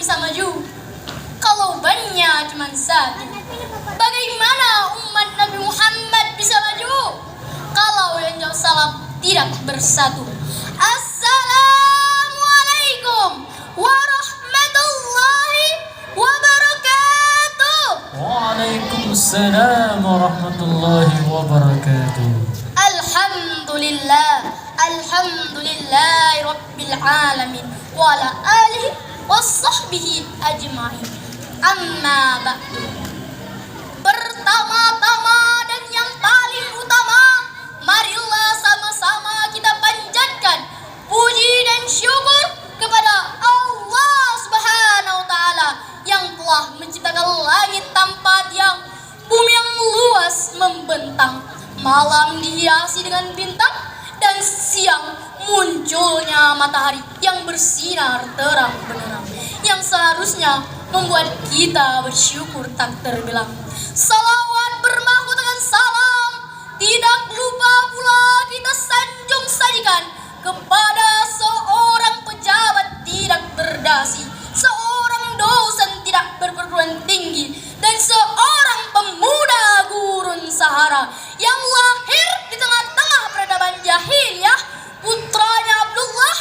bisa maju kalau bannya cuma satu? Bagaimana umat Nabi Muhammad bisa maju kalau yang jauh salam tidak bersatu? Assalamualaikum warahmatullahi wabarakatuh. Waalaikumsalam warahmatullahi wabarakatuh. Alhamdulillahi rabbil alamin wa ala alihi washabbihi ajma'in. Amma ba'du. Pertama-tama dan yang paling utama, marilah sama-sama kita panjatkan puji dan syukur kepada Allah Subhanahu wa taala yang telah menciptakan langit tanpa tiang, bumi yang luas membentang, malam dihiasi dengan bintang, dan siang munculnya matahari yang bersinar terang benderang, yang seharusnya membuat kita bersyukur tak terbilang. Salawat bermahkotkan salam, tidak lupa pula kita sanjung sadikan kepada seorang pejabat tidak berdasi, seorang dosen tidak berperguruan tinggi, dan seorang pemuda gurun Sahara yang lahir di tengah-tengah peradaban jahiliyah, putranya Abdullah,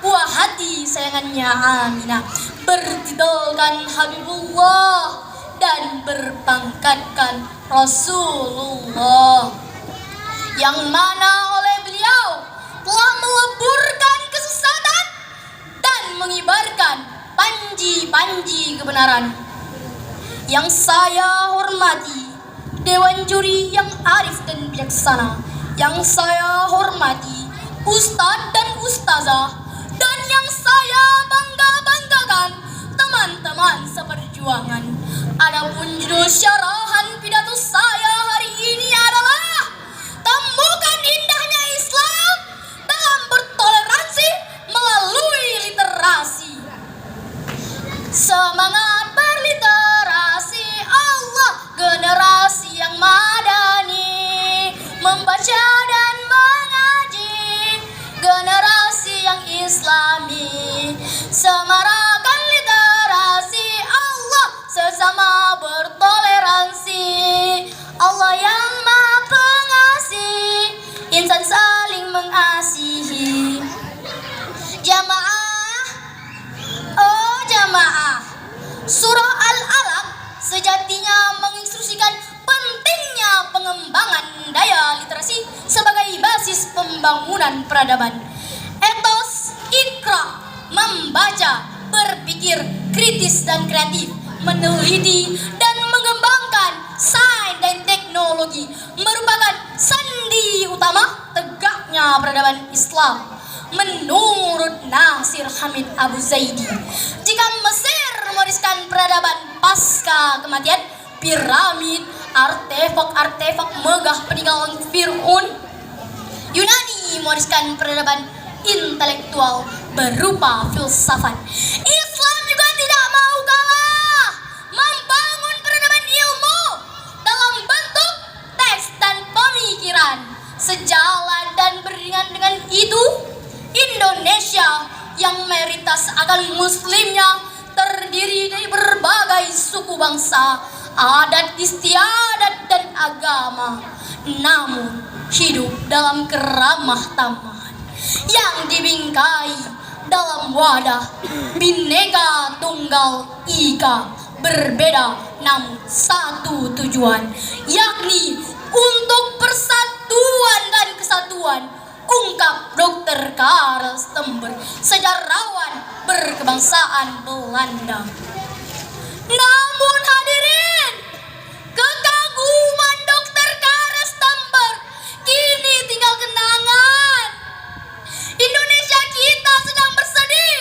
buah hati sayangannya Aminah, bertitulkan Habibullah dan berpangkatkan Rasulullah, yang mana oleh beliau telah meleburkan kesesatan dan mengibarkan panji-panji kebenaran. Yang saya hormati Dewan Juri yang arif dan bijaksana, yang saya hormati Ustadz dan Ustazah, dan yang saya bangga-banggakan teman-teman seperjuangan. Adapun judul syarahan pidato saya hari ini adalah temukan indahnya Islam dalam bertoleransi melalui literasi. Semangat berliterasi, Allah generasi yang madani, membaca dan mengaji, generasi yang islami, semarakan literasi, Allah sesama bertoleransi, Allah yang maha pengasih, insan saling mengasihi. Jamaah, oh jamaah, surah Al-Alaq sejatinya menginstruksikan pentingnya pengembangan daya literasi sebagai basis pembangunan peradaban. Etos Iqra, membaca, berpikir kritis dan kreatif, meneliti dan mengembangkan sains dan teknologi merupakan sendi utama tegaknya peradaban Islam. Menurut Nasir Hamid Abu Zaidi, jika Mesir mewariskan peradaban pasca kematian piramid, artefak-artefak megah peninggalan Fir'aun, Yunani mewariskan peradaban intelektual berupa filsafat. Islam juga tidak mau kalah membangun peradaban ilmu dalam bentuk teks dan pemikiran. Sejalan dan beriringan dengan itu, Indonesia yang mayoritas akan muslimnya terdiri dari berbagai suku bangsa, adat istiadat dan agama, namun hidup dalam keramah tamahan yang dibingkai dalam wadah Bhinneka Tunggal Ika, berbeda namun satu tujuan, yakni untuk persatuan dan kesatuan, ungkap Dr. Karel Stember, sejarawan berkebangsaan Belanda. Namun hadirin, kekaguman Dr. Karel Stember kini tinggal kenangan. Indonesia kita sedang bersedih,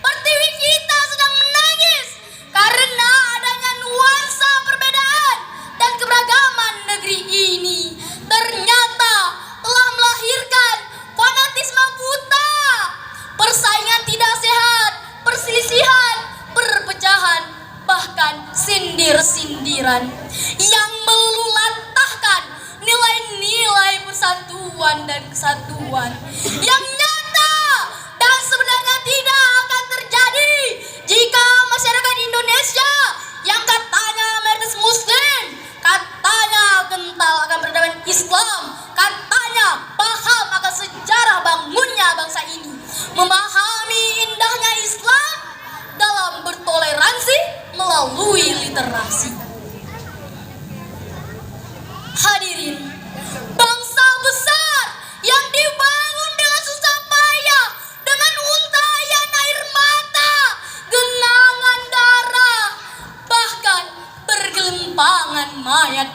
pertiwi kita sedang menangis karena adanya nuansa perbedaan dan keberagaman negeri ini ternyata telah melahirkan fanatisme buta, persaingan tidak sehat, perselisihan, perpecahan, bahkan sindir-sindiran yang meluluhlantahkan nilai-nilai persatuan dan kesatuan yang nyata dan sebenarnya tidak akan terjadi jika masyarakat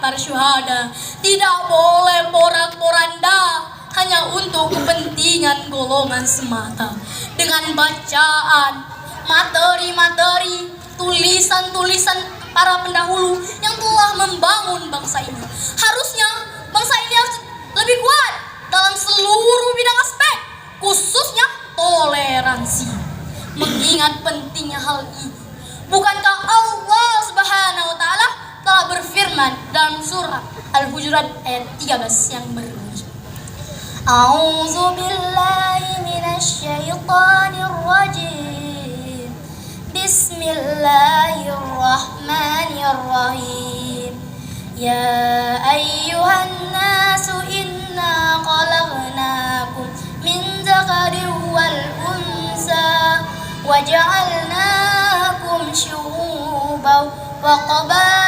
para syuhada tidak boleh porak-poranda hanya untuk kepentingan golongan semata. Dengan bacaan materi-materi, tulisan-tulisan para pendahulu yang telah membangun bangsa ini, harusnya bangsa ini harus lebih kuat dalam seluruh bidang aspek, khususnya toleransi. Mengingat pentingnya hal ini, bukankah Allah Subhanahu wa taala telah berfirman dalam surah Al-Hujurat ayat 13 yang berbunyi, A'udzu billahi minasy syaithanir rajim. Bismillahirrahmanirrahim. Ya ayyuhan nasu inna khalaqnakum min dzakarin wal unsa wa ja'alnakum syu'uban wa qaba'ila